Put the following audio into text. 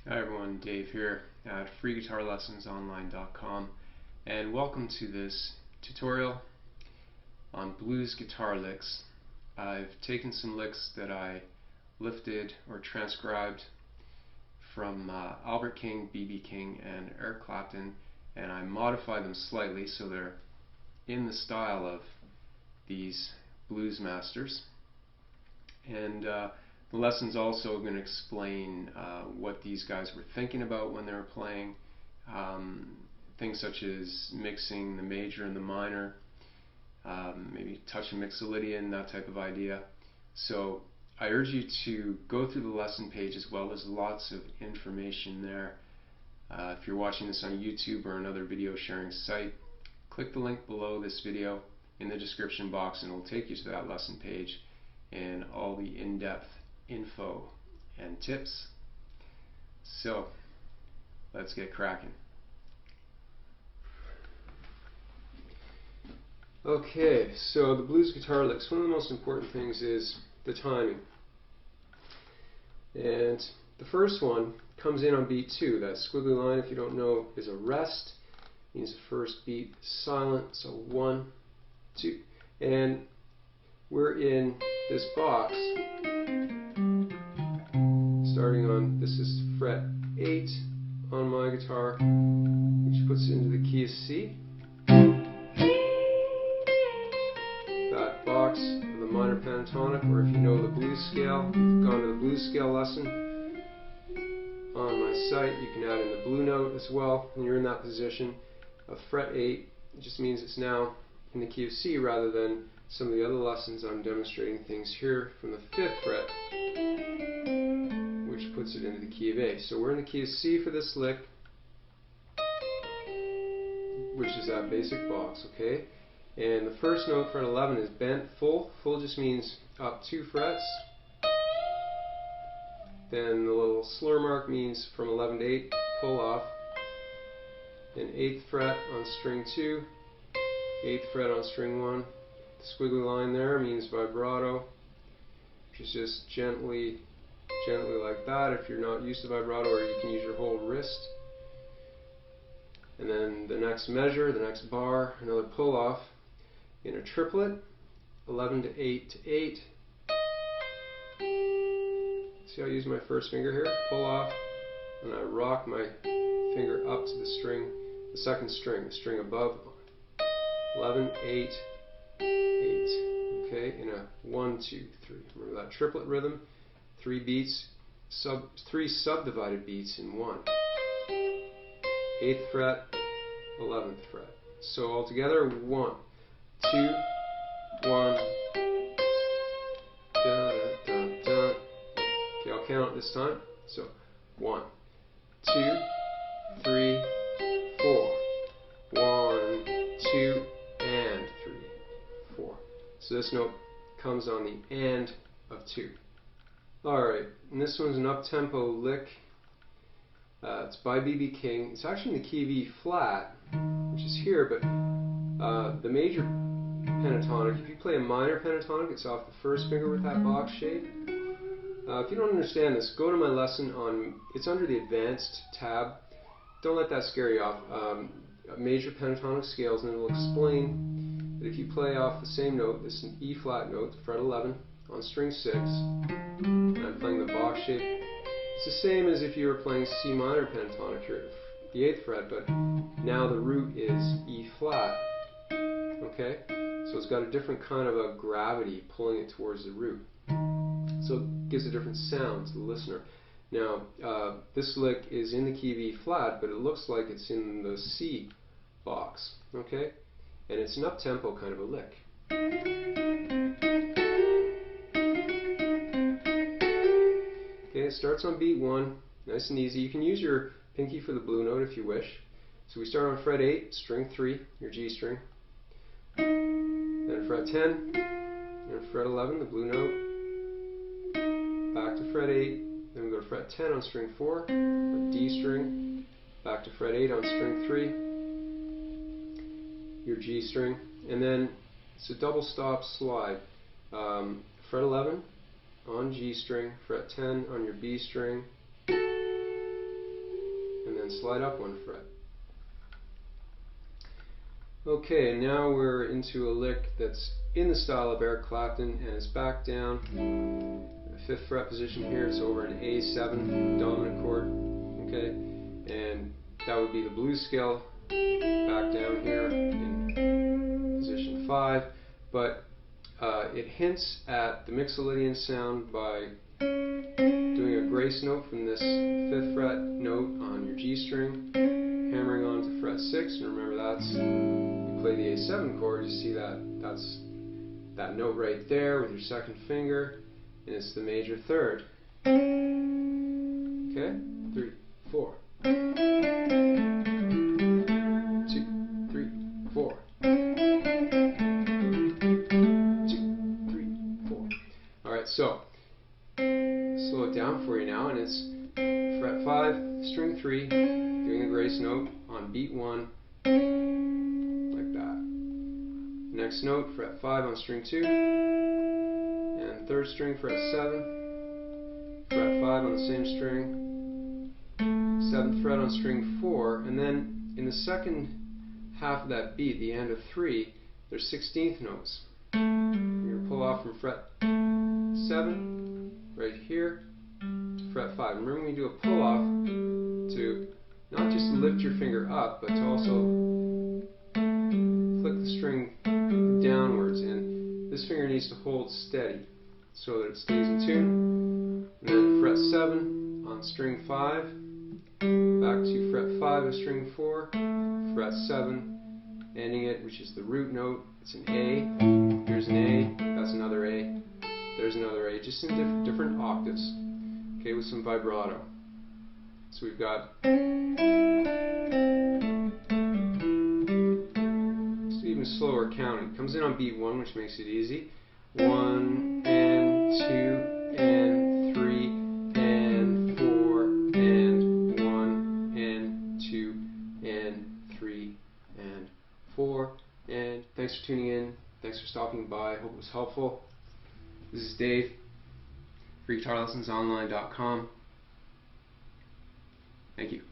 Hi everyone, Dave here at freeguitarlessonsonline.com, and welcome to this tutorial on blues guitar licks. I've taken some licks that I lifted or transcribed from Albert King, B.B. King, and Eric Clapton, and I modified them slightly so they're in the style of these blues masters. And the lesson's also going to explain what these guys were thinking about when they were playing, things such as mixing the major and the minor, maybe touch and mixolydian, that type of idea. So I urge you to go through the lesson page as well. There's lots of information there. If you're watching this on YouTube or another video sharing site, click the link below this video in the description box and it will take you to that lesson page and all the in-depth info and tips. So let's get cracking. Okay, so the blues guitar licks, one of the most important things is the timing. And the first one comes in on beat 2. That squiggly line, if you don't know, is a rest. Means the first beat silent, so 1, 2. And we're in this box starting on, this is fret 8 on my guitar, which puts it into the key of C. That box of the minor pentatonic, or if you know the blues scale, you've gone to the blues scale lesson on my site, you can add in the blue note as well. When you're in that position of fret 8, it just means it's now in the key of C rather than some of the other lessons. I'm demonstrating things here from the 5th fret, which puts it into the key of A. So we're in the key of C for this lick, which is that basic box, okay? And the first note, fret 11, is bent full. Full just means up 2 frets. Then the little slur mark means from 11 to 8, pull off. Then 8th fret on string 2, 8th fret on string 1. The squiggly line there means vibrato, which is just gently like that if you're not used to vibrato, or you can use your whole wrist. And then the next measure, the next bar, another pull off in a triplet, 11 to 8 to 8. See how I use my first finger here? Pull off, and I rock my finger up to the string, the second string, the string above. 11, 8, 8. Okay, in a 1, 2, 3. Remember that triplet rhythm? 3 beats, 3 subdivided beats in 1. 8th fret, 11th fret. So all together, 1, 2, 1. Da, da, da, da. Okay, I'll count it this time. So 1, 2, 3, 4. 1, 2, and 3, 4. So this note comes on the and of 2. Alright, and this one's an up-tempo lick. It's by B.B. King. It's actually in the key of E flat, which is here, but the major pentatonic, if you play a minor pentatonic, it's off the first finger with that box shape. If you don't understand this, go to my lesson on, it's under the Advanced tab. Don't let that scare you off. Major pentatonic scales, and it will explain that if you play off the same note, this is an E flat note, fret 11, on string 6, and I'm playing the box shape, it's the same as if you were playing C minor pentatonic here at the 8th fret, but now the root is E flat, okay? So it's got a different kind of a gravity pulling it towards the root. So it gives a different sound to the listener. Now, this lick is in the key of E flat, but it looks like it's in the C box, okay? And it's an up-tempo kind of a lick. Okay, it starts on beat 1, nice and easy. You can use your pinky for the blue note if you wish. So we start on fret 8, string 3, your G string. Then fret 10, and fret 11, the blue note. Back to fret 8, then we go to fret 10 on string 4, the D string, back to fret 8 on string 3, your G string, and then it's a double stop slide. Fret 11 on G string, fret 10 on your B string, and then slide up 1 fret. Okay, now we're into a lick that's in the style of Eric Clapton, and it's back down, the 5th fret position here. It's over an A7 dominant chord, okay, and that would be the blues scale back down here in position 5, but it hints at the Mixolydian sound by doing a grace note from this 5th fret note on your G string, hammering on to fret 6, and remember that's, you play the A7 chord, you see that's that note right there with your 2nd finger, and it's the major 3rd. Okay? 3, 4. 2, 3, 4. 2, 3, 4. Alright, so slow it down for you now, and it's fret 5, string 3, doing a grace note on beat 1, like that. Next note, fret 5 on string 2, and 3rd string, fret 7, fret 5 on the same string, 7th fret on string 4, and then in the second half of that beat, the end of 3, there's 16th notes. You're going to pull off from fret 7, right here, to fret 5. Remember, when you do a pull off, to not just lift your finger up, but to also flick the string downwards, and this finger needs to hold steady so that it stays in tune. And then fret 7 on string 5, back to fret 5 of string 4, fret 7, ending it, which is the root note. It's an A, here's an A, that's another A, there's another A, just in different octaves, okay, with some vibrato. So we've got even slower counting. Comes in on beat 1, which makes it easy. 1 and 2 and 3 and 4 and 1 and 2 and 3 and 4. And thanks for tuning in. Thanks for stopping by. Hope it was helpful. This is Dave, freeguitarlessonsonline.com. Thank you.